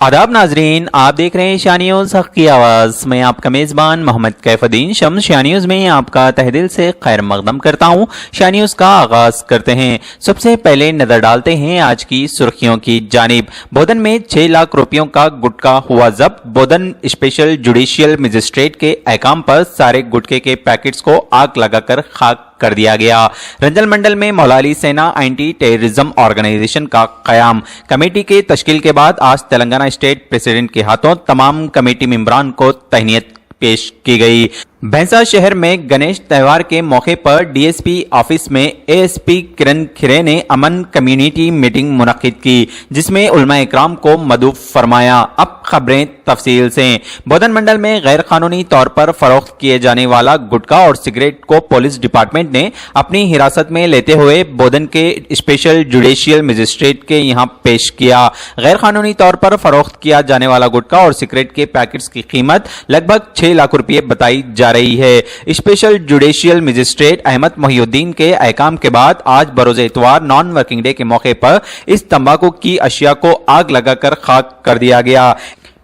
आदाब नाजरीन, आप देख रहे हैं शाह न्यूज़ हक़ की आवाज़। मैं आपका मेज़बान मोहम्मद कैफुद्दीन शम्स शाह न्यूज़ में आपका तहे दिल से खैर मक़दम करता हूँ। शाह न्यूज़ का आगाज़ करते हैं। सबसे पहले नज़र डालते हैं आज की सुर्खियों की जानिब। बोधन में 6 लाख रुपयों का गुटखा हुआ जब्त। बोधन स्पेशल जुडिशियल मजिस्ट्रेट के अहकाम पर सारे गुटखे के पैकेट्स को आग लगाकर खाक कर दिया गया। रंजल मंडल में Moula Ali Sena anti terrorism organisation का कयाम। कमेटी के तश्कील के बाद आज तेलंगाना स्टेट प्रेसिडेंट के हाथों तमाम कमेटी मेंबरान को तहनीत पेश की गई। भैंसा शहर में गणेश त्यौहार के मौके पर डीएसपी ऑफिस में एएसपी किरण खिरे ने अमन कम्युनिटी मीटिंग मुनक्किद की, जिसमें उलमा इकराम को मदऊ फरमाया। अब खबरें तफसील से। बोधन मंडल में गैर कानूनी तौर पर फरोख्त किए जाने वाला गुटखा और सिगरेट को पुलिस डिपार्टमेंट ने अपनी हिरासत में लेते हुए बोधन के स्पेशल जुडिशियल मजिस्ट्रेट के यहां पेश किया। गैर कानूनी तौर पर फरोख्त किया जाने वाला गुटखा और सिगरेट के पैकेट्स की कीमत लगभग 6 लाख रुपये बताई जा रही है। Special judicial magistrate Ahmed Mohiuddin के अहकाम के बाद आज बरोज़ इतवार नॉन वर्किंग डे के मौके पर इस तंबाकू की अशिया को आग लगाकर खाक कर दिया गया।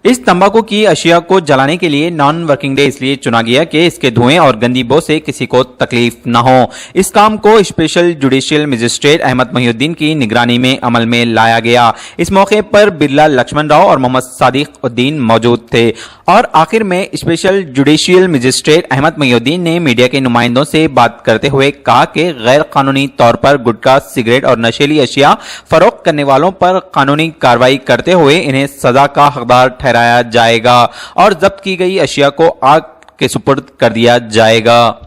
इस तंबाकू की अशिया को जलाने के लिए नॉन वर्किंग डे इसलिए चुना गया कि इसके धुएं और गंदी बो से किसी को तकलीफ न हो। इस काम को special judicial magistrate Ahmed Mohiuddin की निगरानी में अमल में लाया गया। इस मौके पर बिरला लक्ष्मण राव और मोहम्मद सादिक उद्दीन मौजूद थे। और आखिर में special judicial magistrate Ahmed Mohiuddin ने मीडिया के नुमाइंदों से बात करते हुए कहा कि गैर कानूनी तौर पर गुटखा, सिगरेट और नशीली अशिया फरोख्त करने वालों पर कानूनी कार्रवाई करते हुए इन्हें सजा का हकदार ठहराया जाएगा और जब्त की गई अशिया को आग के सुपुर्द कर दिया जाएगा।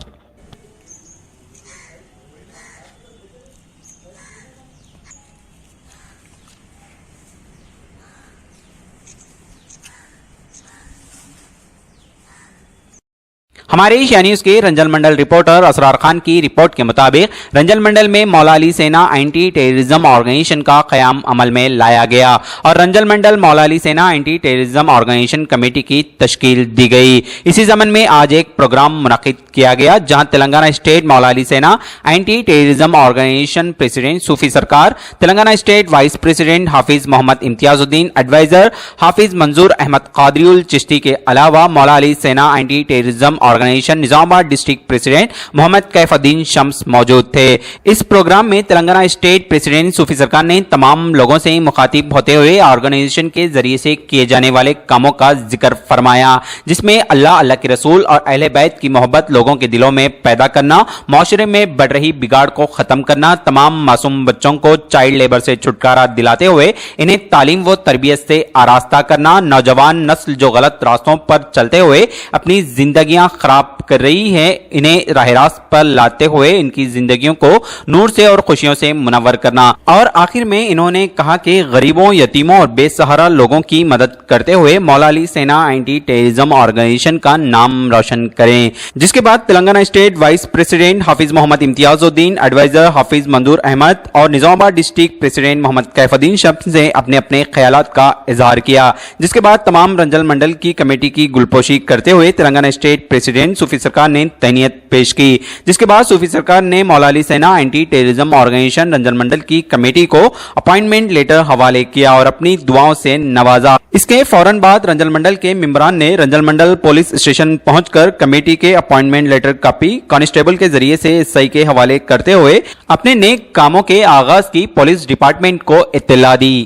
हमारे शाह न्यूज़ के रंजल मंडल रिपोर्टर असरार खान की रिपोर्ट के मुताबिक रंजल मंडल में Moula Ali Sena anti terrorism organisation का कयाम अमल में लाया गया और रंजल मंडल Moula Ali Sena anti terrorism organisation committee की तश्कील दी गई। इसी ज़मन में आज एक प्रोग्राम मुनक्किद किया गया जहां Telangana state Moula Ali Sena anti terrorism organisation president Sufi Sarkar, Telangana state vice president Hafiz Mohammed Imtiazuddin, adviser Hafiz Manzoor Ahmed Qadriul Chishti के अलावा Moula Ali Sena anti terrorism organisation Nizamabad district president Mohammed Kaifuddin Shams मौजूद थे। इस प्रोग्राम में तेलंगाना स्टेट प्रेसिडेंट सूफी सरकार ने तमाम लोगों से मुखातिब होते हुए ऑर्गेनाइजेशन के जरिए से किए जाने वाले कामों का जिक्र फरमाया, जिसमें अल्लाह, अल्लाह के रसूल और अहले बैत की मोहब्बत लोगों के दिलों में पैदा करना, माशरे में बढ़ रही बिगाड़ को खत्म करना, तमाम मासूम बच्चों को चाइल्ड लेबर से छुटकारा दिलाते हुए इन्हें तालीम व तरबियत से आरास्ता करना, नौजवान नस्ल जो गलत रास्तों पर चलते हुए अपनी जिंदगियां खराब कर रही है इन्हें राह रास्त पर लाते हुए इनकी जिंदगियों को नूर से और खुशियों से मुनव्वर करना। और आखिर में इन्होंने कहा कि गरीबों, यतीमों और बेसहारा लोगों की मदद करते हुए Moula Ali Sena anti terrorism organisation का नाम रोशन करें। जिसके बाद Telangana state vice president Hafiz Mohammed Imtiazuddin, adviser Hafiz Manzoor Ahmad और निजामाबाद डिस्ट्रिक्ट प्रेसिडेंट मोहम्मद कैफुद्दीन शम्स ने अपने अपने ख्यालात का इजहार किया। जिसके बाद तमाम रंजल मंडल की कमेटी की गुलपोशी करते हुए तेलंगाना स्टेट प्रेसिडेंट सूफी सरकार ने तहनीत पेश की। जिसके बाद सूफी सरकार ने Moula Ali Sena anti terrorism organisation रंजल मंडल की कमेटी को अपॉइंटमेंट लेटर हवाले किया और अपनी दुआओं से नवाजा। इसके फौरन बाद रंजल मंडल के मेंबरान ने रंजल मंडल पुलिस स्टेशन पहुंचकर कमेटी के अपॉइंटमेंट लेटर कॉपी कांस्टेबल के जरिए से एसआई के हवाले करते हुए अपने नेक कामों के आगाज की पुलिस डिपार्टमेंट को इत्तला दी।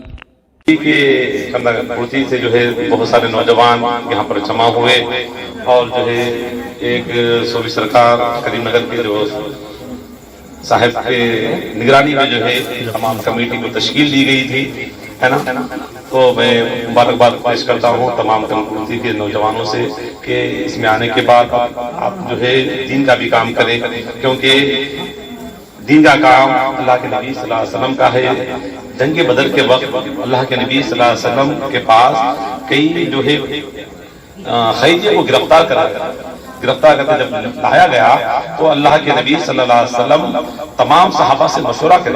कुर्सी से जो है बहुत सारे नौजवान यहाँ पर जमा हुए और जो है एक सूफी सरकार करीमनगर के जो साहब के निगरानी में जो है तमाम कमेटी को तश्कील दी गई थी, है ना। तो मैं मुबारकबाद पेश करता हूँ तमाम कमेटी के नौजवानों से कि इसमें आने के बाद आप जो है दीन का भी काम करें, क्योंकि दीन का काम अल्लाह के नबी सल्लल्लाहु अलैहि वसल्लम का है। जंग बदर के वक्त अल्लाह के नबी सल्लल्लाहु अलैहि वसल्लम के पास कई जो है खैदियों को गिरफ्तार करके जब लाया गया तो अल्लाह के नबी सल्लल्लाहु अलैहि वसल्लम तमाम सहाबा से मशवरा करे।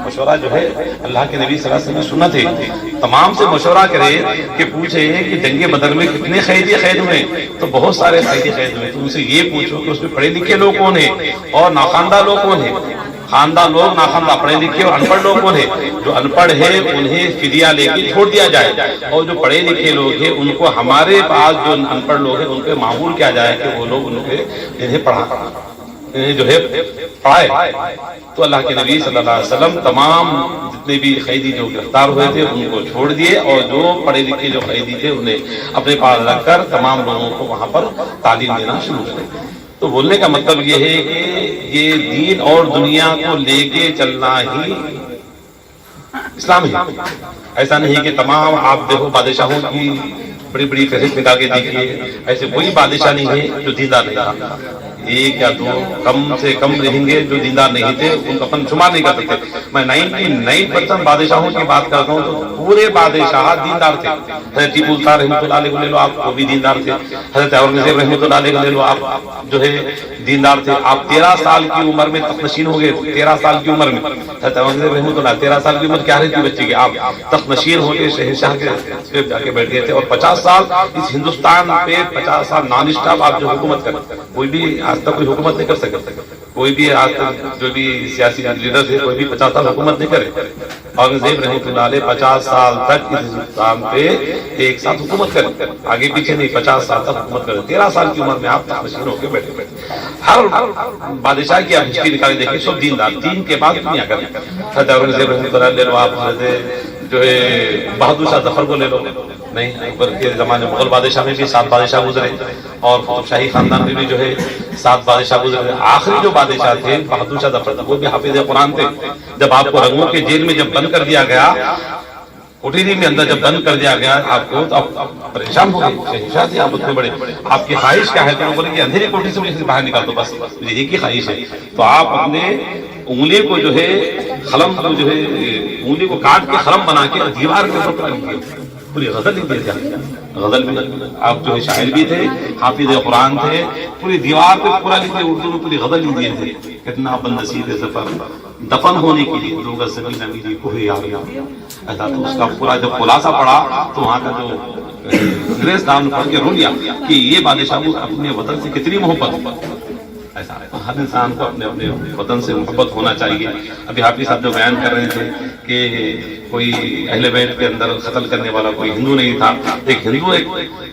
मशवरा जो है अल्लाह के नबी सल्लल्लाहु अलैहि वसल्लम सुन्नत है, तमाम से मशवरा करे कि पूछे कि जंग बदर में कितने कैदी कैद हुए, तो बहुत सारे कैदी कैद हुए। तो उनसे ये पूछो कि उसमें पढ़े लिखे लोग कौन है और नाखानदा लोग कौन है। خاندان لوگ ناخواندہ پڑھے لکھے اور انپڑھ لوگ کون ہیں؟ جو انپڑھ ہے انہیں فدیہ لے کے چھوڑ دیا جائے، اور جو پڑھے لکھے لوگ ہیں ان کو ہمارے پاس جو انپڑھ لوگ ہیں ان پہ معمول کیا جائے کہ وہ لوگ انہیں جو ہے پڑھائے۔ تو اللہ کے نبی صلی اللہ علیہ وسلم تمام جتنے بھی قیدی جو گرفتار ہوئے تھے ان کو چھوڑ دیے، اور جو پڑھے لکھے جو قیدی تھے انہیں اپنے پاس رکھ کر تمام لوگوں کو وہاں پر تعلیم دینا شروع کر دیا۔ تو بولنے کا مطلب یہ ہے کہ یہ دین اور دنیا کو لے کے چلنا ہی اسلام ہے۔ ایسا نہیں کہ تمام آپ دیکھو بادشاہوں کی بڑی بڑی فہرست نکال کے دیکھیے، ایسے کوئی بادشاہ نہیں ہے جو دیندار نہیں تھا۔ ایک یا دو کم سے کم رہیں گے جو دیندار نہیں تھے، ان کا اپن شمار نہیں کر سکتے۔ میں 99% بادشاہوں کی بات کرتا ہوں تو پورے بادشاہ دیندار تھے۔ حضرت ٹیپو سلطان رحمۃ اللہ علیہ کو لے لو آپ، وہ بھی دیندار تھے۔ حضرت اورنگزیب رحمۃ اللہ علیہ کو لے لو آپ، جو ہے دیندار تھے۔ آپ 13 سال کی عمر میں تخت نشین ہو گئے، 13 سال کی عمر میں حضرت اورنگزیب رحمۃ اللہ 13 سال کی عمر کیا رہتی بچے کی، آپ تخت نشین ہو کے شہنشاہ کے پہ جا کے بیٹھ گئے تھے، اور 50 سال اس ہندوستان پہ 50 سال نان اسٹاپ آپ جو حکومت کریں، کوئی بھی آج تک کوئی حکومت نہیں کر سکتا، کوئی بھی آج تک جو بھی سیاسی لیڈر تھے کوئی بھی 50 سال حکومت نہیں کرے۔ اورنگزیب رحمۃ اللہ علیہ 50 سال تک اس ہندوستان پہ ایک ساتھ حکومت کرے، آگے پیچھے نہیں، 50 سال تک حکومت کرے۔ 13 سال کی عمر میں آپ نشین ہو کے بیٹھے۔ ہر بادشاہ کی آپ ہسٹری نکالے دیکھیں، سب دیندار، دین کے بعد دنیا کریں۔ حضرت اورنگزیب رحمۃ اللہ علیہ لے لو آپ، حضرت جو ہے بہادر شاہ ظفر کو لے لو، نہیں اکبر کے زمانے مغل بادشاہ میں بھی 7 بادشاہ گزرے، اور قطب شاہی خاندان میں بھی جو ہے 7 بادشاہ گزرے۔ آخری جو بادشاہ تھے بہادر شاہ ظفر، وہ بھی حافظ قرآن تھے۔ جب آپ کو رنگوں کے جیل میں جب بند کر دیا گیا، کوٹری میں اندر جب بند کر دیا گیا آپ کو، تو آپ پریشان ہو گئے، شہنشاہ تھے آپ اتنے بڑے، آپ کی خواہش کیا ہے؟ تو بولے کہ اندھیری کوٹری سے مجھے باہر نکال دو، بس مجھے ایک ہی خواہش ہے۔ تو آپ اپنے انگلی کو جو ہے قلم کو جو ہے انگلی کو کاٹ کے قلم بنا کے دیوار کے اوپر لکھ دیا، پوری غزل لکھ دیا۔ غزل میں آپ جو ہے شاعر بھی تھے، حافظ قرآن تھے، پوری دیوار پہ پورا لکھ دیا، اردو میں پوری غزل لکھ دیے تھے۔ کتنا بندسید سفر دفن ہونے کے لیے 2 گز زمین میری کوہ یار، ایسا تو اس کا پورا جب خلاصہ پڑا تو وہاں کا جو انگریز تھا نے پڑھ کے رو لیا کہ یہ بادشاہ کو اپنے وطن سے کتنی محبت۔ ایسا ہر انسان کو اپنے اپنے وطن سے محبت ہونا چاہیے۔ ابھی حافظ صاحب جو بیان کر رہے تھے کہ کوئی اہل بیت کے اندر قتل کرنے والا کوئی ہندو نہیں تھا، ایک ہندو ایک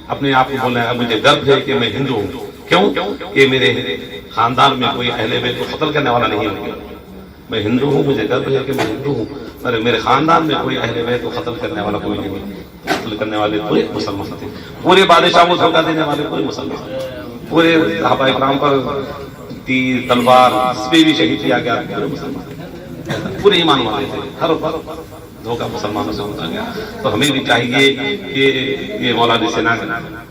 اپنے آپ کو بول رہا ہے مجھے گرو ہے کہ میں ہندو ہوں، کیوں کہ میرے خاندان میں کوئی اہل بیت کو قتل کرنے والا نہیں ہے، میں ہندو ہوں، مجھے گرو ہے کہ میں ہندو ہوں، میرے خاندان میں کوئی اہل بیت کو قتل کرنے والا کوئی نہیں ہے۔ قتل کرنے والے پورے مسلمان تھے، پورے بادشاہ کو دھوکہ دینے والے پورے مسلمان، پورے صحابہ کرام پر تیر تلوار اس پہ بھی شہید کیا گیا، پورے مسلمان، پورے ایمان والے تھے، ہر وقت دھوکہ مسلمانوں سے ہوتا گیا۔ تو ہمیں بھی چاہیے کہ یہ مولانا سینا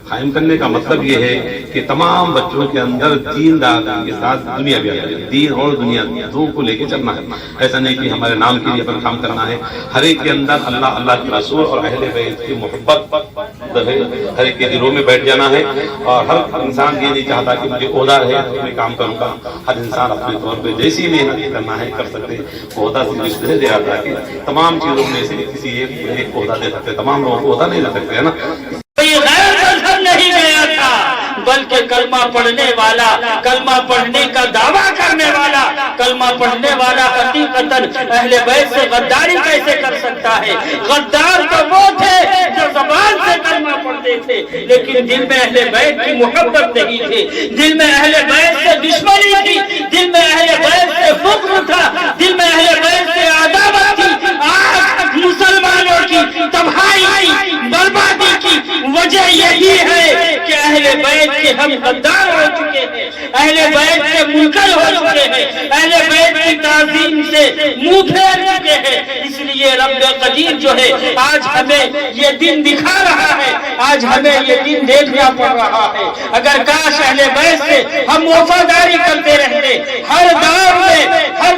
قائم کرنے کا مطلب یہ ہے کہ تمام بچوں کے اندر دین دار کے ساتھ دنیا بھی آ جائے، دین اور دنیا دو کو لے کے چلنا ہے۔ ایسا نہیں کہ ہمارے نام کے لیے اپنا کام کرنا ہے، ہر ایک کے اندر اللہ اللہ کے رسول اور اہل بیت کی محبت ہر ایک کے دلوں میں بیٹھ جانا ہے، اور ہر انسان یہ نہیں چاہتا کہ مجھے عہدہ رہے تو میں کام کروں گا۔ ہر انسان اپنے طور پہ جیسی محنت کرنا ہے کر سکتے، عہدہ سے اس دے آتا ہے کہ تمام چیزوں میں سے کسی ایک عہدہ دے سکتے، تمام لوگوں کو عہدہ نہیں دے سکتے، ہے نا۔ نہیں گیا تھا بلکہ کلمہ پڑھنے والا، کلمہ پڑھنے کا دعویٰ کرنے والا، کلمہ پڑھنے والا حقیقتاً اہل بیت سے غداری کیسے کر سکتا ہے؟ غدار تو وہ تھے جو زبان سے کلمہ پڑھتے تھے لیکن دل میں اہل بیت کی محبت نہیں تھی، دل میں اہل بیت سے دشمنی تھی، دل میں اہل بیت سے فقر تھا، دل میں اہل بیت سے عداوت تھی۔ آج مسلمانوں کی تباہی کی، بربادی کی وجہ یہی ہے کہ اہل بیت کے ہم غدار ہو چکے ہیں، اہل بیت سے منکر ہو چکے ہیں، اہل بیت کی تعظیم سے منہ پھیر چکے ہیں۔ اس لیے رب قدیر جو ہے آج ہمیں یہ دن دکھا رہا ہے، آج ہمیں یہ دن دیکھنا پڑ رہا ہے۔ اگر کاش اہل بیت سے ہم وفاداری کرتے رہتے، ہر دور میں اہل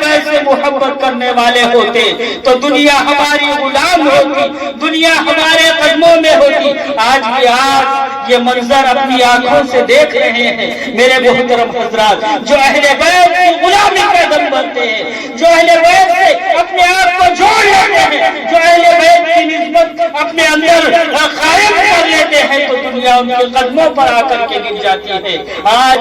بیت سے محبت کرنے والے ہوتے تو دنیا ہماری غلام ہوتی، دنیا ہمارے قدموں میں ہوتی۔ آج بھی آپ یہ منظر اپنی آنکھوں سے دیکھ رہے ہیں میرے محترم حضرات، جو اہل بیت کی غلامی کا دم بنتے ہیں، جو اہل بیت سے اپنے آپ کو جوڑ لیتے ہیں، جو اہل بیت کی نسبت اپنے اندر قائم کر لیتے ہیں، تو دنیا दुनिया उनके कदमों पर आकर के गिर जाती है। आज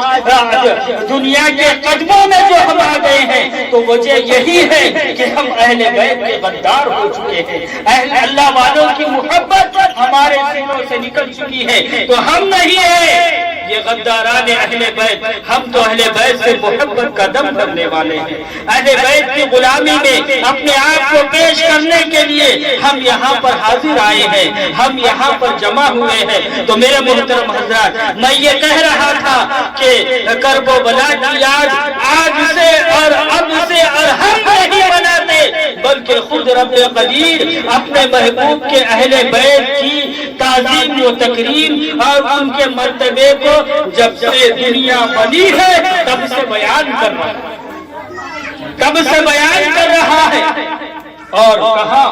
दुनिया के कदमों में जो हम आ गए हैं तो वजह यही है कि हम अहले बैत के गद्दार हो चुके हैं। अहले अल्लाह वालों की मोहब्बत हमारे सीनों से निकल चुकी है, तो हम नहीं है ये गद्दारान अहले बैत, हम तो अहले बैत से मोहब्बत का दम करने वाले हैं। अहले बैत की गुलामी में अपने आप को पेश करने के लिए हम यहाँ पर हाजिर आए हैं, हम यहाँ पर जमा हुए हैं। तो मेरे मोहतरम हज़रात, मैं ये कह रहा था कि करबो बला की याद आज से और अब से और हम नहीं मनाते, बल्कि खुद रब कदीर अपने महबूब के अहले बैत की ताज़ीम व तकरीम और उनके मर्तबे को जब से दुनिया बनी है तब से बयान कर रहा है, कब से बयान कर रहा है और कहा।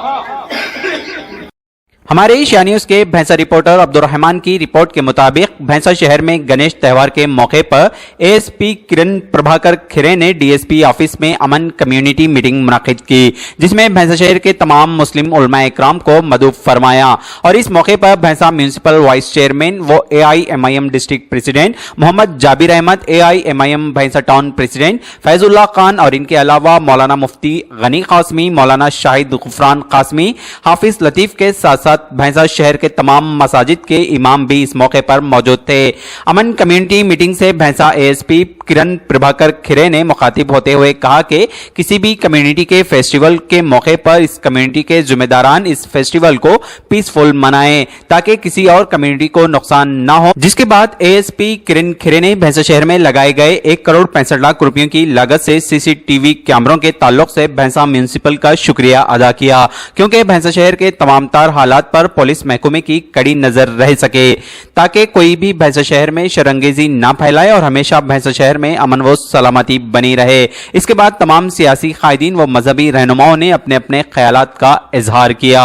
हमारे एशिया न्यूज के भैंसा रिपोर्टर अब्दुर्रहमान की रिपोर्ट के मुताबिक भैंसा शहर में गणेश त्योहार के मौके पर एएसपी किरण प्रभाकर खिरे ने डीएसपी ऑफिस में अमन कम्युनिटी मीटिंग मुनक्किद की, जिसमें भैंसा शहर के तमाम मुस्लिम उलमा इकराम को मदऊ फरमाया। और इस मौके पर भैंसा म्यूनिसिपल वाइस चेयरमैन व AIMIM district president Mohammed Jabir Ahmed, AIMIM Bhainsa town president Faizullah Khan और इनके अलावा मौलाना मुफ्ती गनी कासमी, मौलाना शाहिद गुफरान कासमी, हाफिज लतीफ के साथ साथ भैंसा शहर के तमाम मसाजिद के इमाम भी इस मौके पर मौजूद थे। अमन कम्युनिटी मीटिंग से भैंसा एएसपी किरण प्रभाकर खिरे ने मुखातिब होते हुए कहा कि किसी भी कम्युनिटी के फेस्टिवल के मौके पर इस कम्युनिटी के जिम्मेदारान इस फेस्टिवल को पीसफुल मनाएं ताकि किसी और कम्युनिटी को नुकसान न हो। जिसके बाद एएसपी किरण खिरे ने भैंसा शहर में लगाए गए 1 करोड़ 65 लाख रुपयों की लागत से CCTV कैमरों के ताल्लुक से भैंसा म्यूनिसिपल का शुक्रिया अदा किया, क्योंकि भैंसा शहर के तमाम तार हालात पर पुलिस महकमे की कड़ी नजर रह सके ताकि कोई भी भैंसा शहर में शरंगेजी न फैलाए और हमेशा भैंसा शहर में अमन व सलामती बनी रहे। इसके बाद तमाम सियासी कायदीन व मजहबी रहनुमाओं ने अपने अपने ख्यालात का इजहार किया।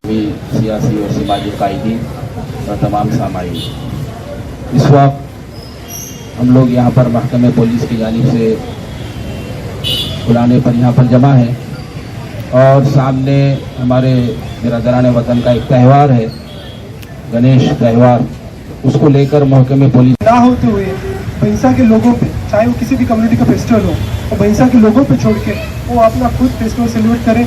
सियासी और समाजी कायदीन और तमाम सामाईन, इस वक्त हम लोग यहाँ पर महकमे पुलिस की जानिब से बुलाने पर यहाँ पर जमा है और सामने हमारे बिरादरान वतन का एक त्यौहार है गणेश त्यौहार, उसको लेकर महकमे पुलिस ना होते हुए भैंसा के लोगों पे, चाहे वो किसी भी कम्युनिटी का फेस्टिवल हो, तो भैंसा के लोगों पे छोड़ के वो अपना खुद फेस्टिवल सेलिब्रेट करें।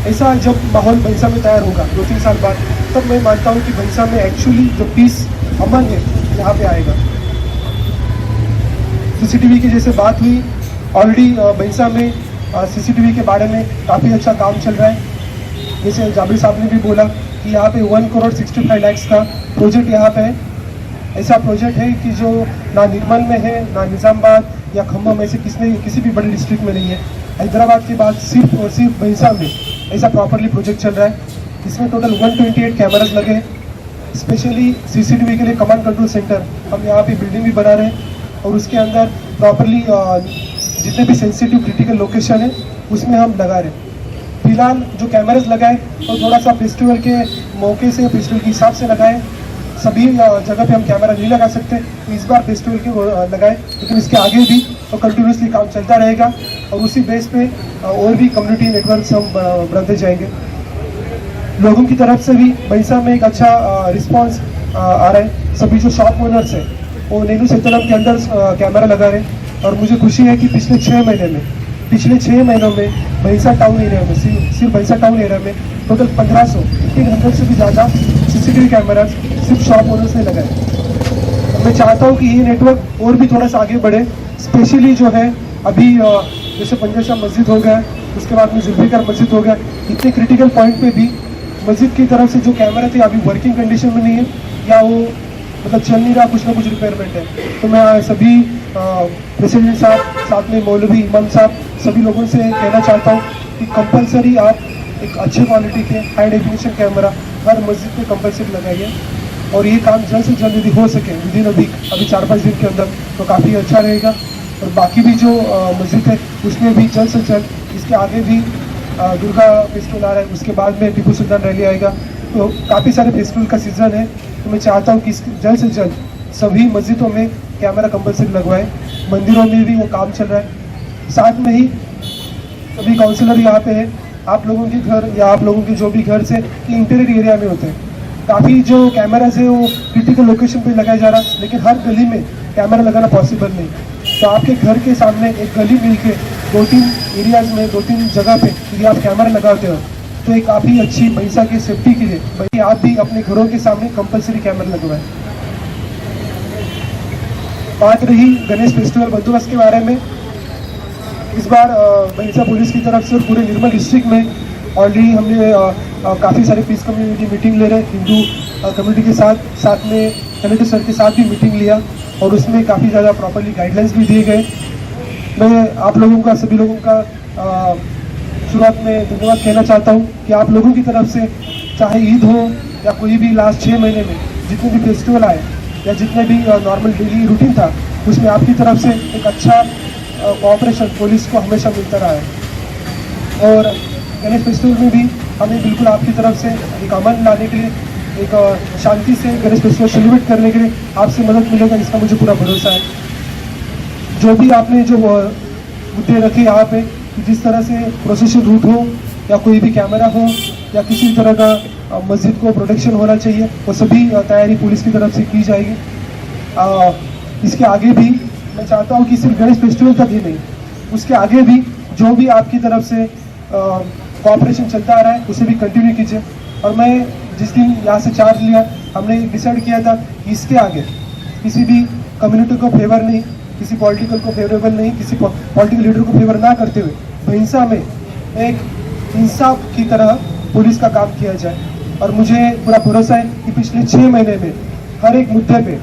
ऐसा जब माहौल भैंसा में तैयार होगा 2-3 साल बाद, तब मैं मानता हूँ कि भैंसा में एक्चुअली जो पीस अमन है यहाँ पे आएगा। CCTV की जैसे बात हुई, ऑलरेडी भैंसा में CCTV के बारे में काफ़ी अच्छा काम चल रहा है। जैसे जाबिर साहब ने भी बोला कि यहाँ पे 1 करोड़ 65 लाख का प्रोजेक्ट यहाँ पे है। ऐसा प्रोजेक्ट है कि जो ना निर्मल में है, ना निज़ामाबाद या खम्बा में से किसी भी बड़े डिस्ट्रिक्ट में नहीं है। हैदराबाद के बाद सिर्फ और सिर्फ भैंसा में ऐसा प्रॉपरली प्रोजेक्ट चल रहा है। इसमें टोटल 128 कैमराज लगे हैं। स्पेशली CCTV के लिए कमांड कंट्रोल सेंटर हम यहाँ पे बिल्डिंग भी बना रहे हैं और उसके अंदर प्रॉपरली जितने भी सेंसिटिव क्रिटिकल लोकेशन है उसमें हम लगा रहे हैं। फिलहाल जो कैमराज लगाए तो थोड़ा सा फेस्टिवल के मौके से, फेस्टिवल के हिसाब से लगाए। सभी जगह पे हम कैमरा नहीं लगा सकते, इस बार फेस्टिवल के लगाए, लेकिन इसके आगे भी तो कंटिन्यूसली काम चलता रहेगा और उसी बेस पे और भी कम्युनिटी नेटवर्क हम बढ़ाते जाएंगे। लोगों की तरफ से भी भैंसा में एक अच्छा रिस्पॉन्स आ रहा है। सभी जो शॉप ओनर्स हैं वो नेहरू सेतुलम के अंदर कैमरा लगा रहे हैं और मुझे खुशी है कि पिछले 6 महीनों में भैंसा टाउन एरिया में, सिर्फ भैंसा टाउन एरिया में टोटल 1500 से भी ज़्यादा CCTV कैमराज सिर्फ शॉप ओनर्स ने लगाए। मैं चाहता हूँ कि ये नेटवर्क और भी थोड़ा सा आगे बढ़े। स्पेशली जो है अभी जैसे पंजाशा मस्जिद हो गया, उसके बाद में जुल्फिकार मस्जिद हो गया, इतने क्रिटिकल पॉइंट पे भी मस्जिद की तरफ से जो कैमरा थे अभी वर्किंग कंडीशन में नहीं है या वो मतलब चल नहीं रहा, कुछ ना कुछ रिपेयरमेंट है। तो मैं सभी प्रेसिडेंट साहब, साथ में मौलवी इमाम साहब, सभी लोगों से कहना चाहता हूँ कि कंपलसरी आप एक अच्छे क्वालिटी के हाई डेफिनेशन कैमरा हर मस्जिद पे कंपलसरी लगाइए और ये काम जल्द से जल्द यदि हो सके विदिन अभी 4-5 दिन के अंदर तो काफ़ी अच्छा रहेगा। और बाकी भी जो मस्जिद है उसमें भी जल्द से जल्द, इसके आगे भी दुर्गा फेस्टिवल आ रहा है, उसके बाद में टीपू सुल्तान रैली आएगा, तो काफ़ी सारे फेस्टिवल का सीज़न है। तो मैं चाहता हूँ कि जल्द से जल्द सभी मस्जिदों में कैमरा कंपलसरी लगवाएं, मंदिरों में भी वो काम चल रहा है। साथ में ही सभी काउंसलर यहाँ पे है, आप लोगों के घर या आप लोगों के जो भी घर से इंटीरियर एरिया में होते हैं काफ़ी जो कैमराज है वो क्रिटिकल लोकेशन पे लगाया जा रहा है, लेकिन हर गली में कैमरा लगाना पॉसिबल नहीं। तो आपके घर के सामने एक गली मिल के 2-3 एरियाज में 2-3 जगह पे यदि आप कैमरा लगाते हो तो ये काफ़ी अच्छी महिला की सेफ्टी के लिए भाई आप भी अपने घरों के सामने कंपलसरी कैमरा लगवाएं। बात रही गणेश फेस्टिवल बंदोबस्त के बारे में, इस बार महिला पुलिस की तरफ से और पूरे निर्मल डिस्ट्रिक्ट में ऑलरेडी हमने काफ़ी सारे पीस कम्युनिटी मीटिंग ले रहे हैं, हिंदू कम्युनिटी के साथ में कलेक्टर सर के साथ भी मीटिंग लिया और उसमें काफ़ी ज़्यादा प्रॉपरली गाइडलाइंस भी दिए गए। मैं आप लोगों का सभी लोगों का शुरुआत में धन्यवाद कहना चाहता हूँ कि आप लोगों की तरफ से चाहे ईद हो या कोई भी लास्ट 6 महीने में जितने भी फेस्टिवल आए या जितने भी नॉर्मल डेली रूटीन था उसमें आपकी तरफ से एक अच्छा कोऑपरेशन पुलिस को हमेशा मिलता रहा है। और गणेश फेस्टिवल में भी हमें बिल्कुल आपकी तरफ से एक अमन लाने के लिए, एक शांति से गणेश फेस्टिवल सेलिब्रेट करने के लिए आपसे मदद मिलेगा, इसका मुझे पूरा भरोसा है। जो भी आपने जो मुद्दे रखे यहाँ पे कि जिस तरह से प्रोसेशन रूट हो या कोई भी कैमरा हो या किसी तरह का मस्जिद को प्रोटेक्शन होना चाहिए, वो सभी तैयारी पुलिस की तरफ से की जाएगी। इसके आगे भी मैं चाहता हूँ कि सिर्फ गणेश फेस्टिवल तक ही नहीं, उसके आगे भी जो भी आपकी तरफ से कोऑपरेशन चलता आ रहा है उसे भी कंटिन्यू कीजिए। और मैं जिस दिन यहाँ से चार्ज लिया हमने डिसाइड किया था कि इसके आगे किसी भी कम्युनिटी को फेवर नहीं, किसी पॉलिटिकल को फेवरेबल नहीं, किसी पॉलिटिकल लीडर को फेवर ना करते हुए हिंसा में एक इंसाफ की तरह पुलिस का काम किया जाए। और मुझे पूरा भरोसा है कि पिछले 6 महीने में हर एक मुद्दे पे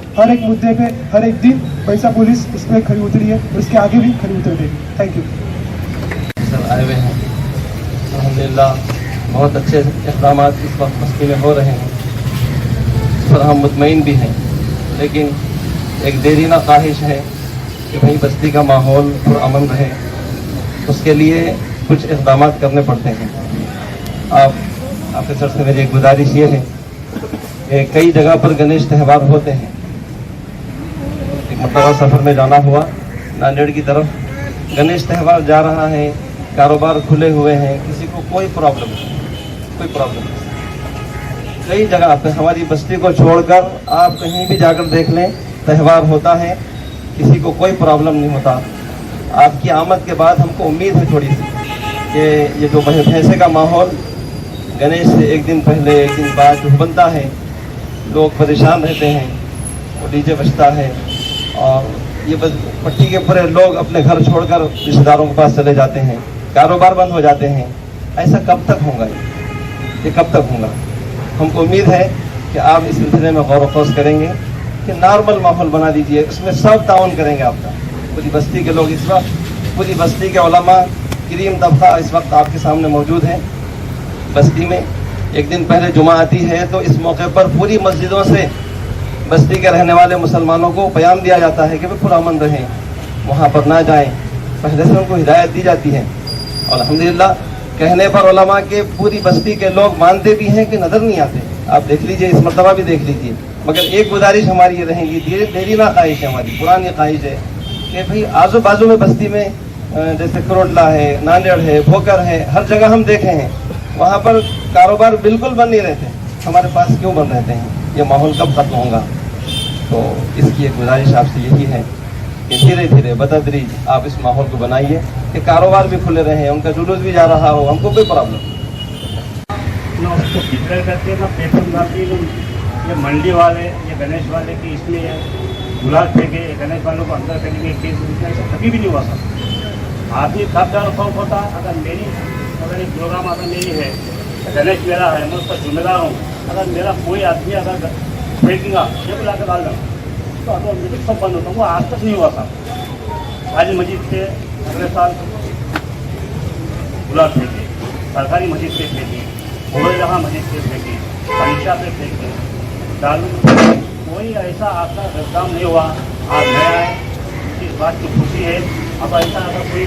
हर एक दिन पैसा पुलिस इस पर खड़ी उतरी है और इसके आगे भी खड़ी उतरेगी। Thank you sir. आए हुए हैं अल्हम्दुलिल्लाह, बहुत अच्छे इक़दाम इस वक्त बस्ती में हो रहे हैं, इस पर हम मुतमईन भी हैं, लेकिन एक देरीना ख्वाहिश है कि भाई बस्ती का माहौल और अमन रहे, उसके लिए कुछ इक़दाम करने पड़ते हैं। आप ऑफिसर से मेरी एक गुजारिश ये है कि कई जगह पर गणेश त्यौहार होते हैं। एक मरतबा सफ़र में जाना हुआ नांदेड़ की तरफ, गणेश त्यौहार जा रहा है, कारोबार खुले हुए हैं, किसी को कोई प्रॉब्लम नहीं। कई जगह पे हमारी बस्ती को छोड़कर आप कहीं भी जाकर देख लें, त्यौहार होता है, किसी को कोई प्रॉब्लम नहीं होता। आपकी आमद के बाद हमको उम्मीद है थोड़ी सी कि ये जो भैंसे का माहौल गणेश से एक दिन पहले एक दिन बाद जो बनता है, लोग परेशान रहते हैं, वो डीजे बजता है और ये पट्टी के पूरे लोग अपने घर छोड़कर रिश्तेदारों के पास चले जाते हैं, कारोबार बंद हो जाते हैं। ऐसा कब तक होगा? ये कब तक होगा? हमको उम्मीद है कि आप इस सिलसिले में गौर व फौज करेंगे कि नॉर्मल माहौल बना दीजिए, उसमें सब ताउन करेंगे आपका। पूरी बस्ती के लोग इस वक्त, पूरी बस्ती के उलमा, करीम तबका इस वक्त आपके सामने मौजूद है। बस्ती में एक दिन पहले जुमा आती है तो इस मौके पर पूरी मस्जिदों से बस्ती के रहने वाले मुसलमानों को बयान दिया जाता है कि वे पुरअमन रहें, वहाँ पर ना जाएं। पहले से उनको हिदायत दी जाती है और अल्हम्दुलिल्लाह कहने पर उलमा के पूरी बस्ती के लोग मानते भी हैं कि नज़र नहीं आते। आप देख लीजिए, इस मरतबा भी देख लीजिए। मगर एक गुजारिश हमारी ये रहेगी, देरी ना ख्वाहिश है हमारी, पुरानी ख्वाहिश है कि भाई आजू बाजू में बस्ती में जैसे करोटला है, नांदेड़ है, भोकर है, हर जगह हम देखे हैं, वहाँ पर कारोबार बिल्कुल बंद नहीं रहते। हमारे पास क्यों बंद रहते हैं? ये माहौल कब खत्म होगा? तो इसकी एक गुजारिश आपसे यही है कि धीरे धीरे बतदरीज आप इस माहौल को बनाइए कि कारोबार भी खुले रहे, उनका जुलूस भी जा रहा हो, हमको कोई प्रॉब्लम ना उसको डिक्लेयर करते हैं ना पेपर बनाती है। ये मंडी वाले, ये गणेश वाले की इसमें गुलाल फेंके, गणेश वालों को अंदर करेंगे, केस ऐसा कभी भी नहीं हुआ सर। आदमी कब ज़्यादा खौफ होता, अगर एक प्रोग्राम अगर मेरी है, गणेश मेरा है, मैं उसका जिम्मेदार हूँ, अगर मेरा कोई आदमी अगर फेंकेगा ये बुला कर डाल तो अगर मुझे सब बंद होता, वो आज तक नहीं हुआ साहब। आज मस्जिद से अगले साल गुलाल फेंके, सरकारी मस्जिद से फेंके, होल जहाँ मस्जिद से फेंके, परीक्षा पे फेंके, डालू कोई ऐसा आपका इल्ज़ाम नहीं हुआ। आप नया है, इस बात की खुशी है। अब ऐसा अगर कोई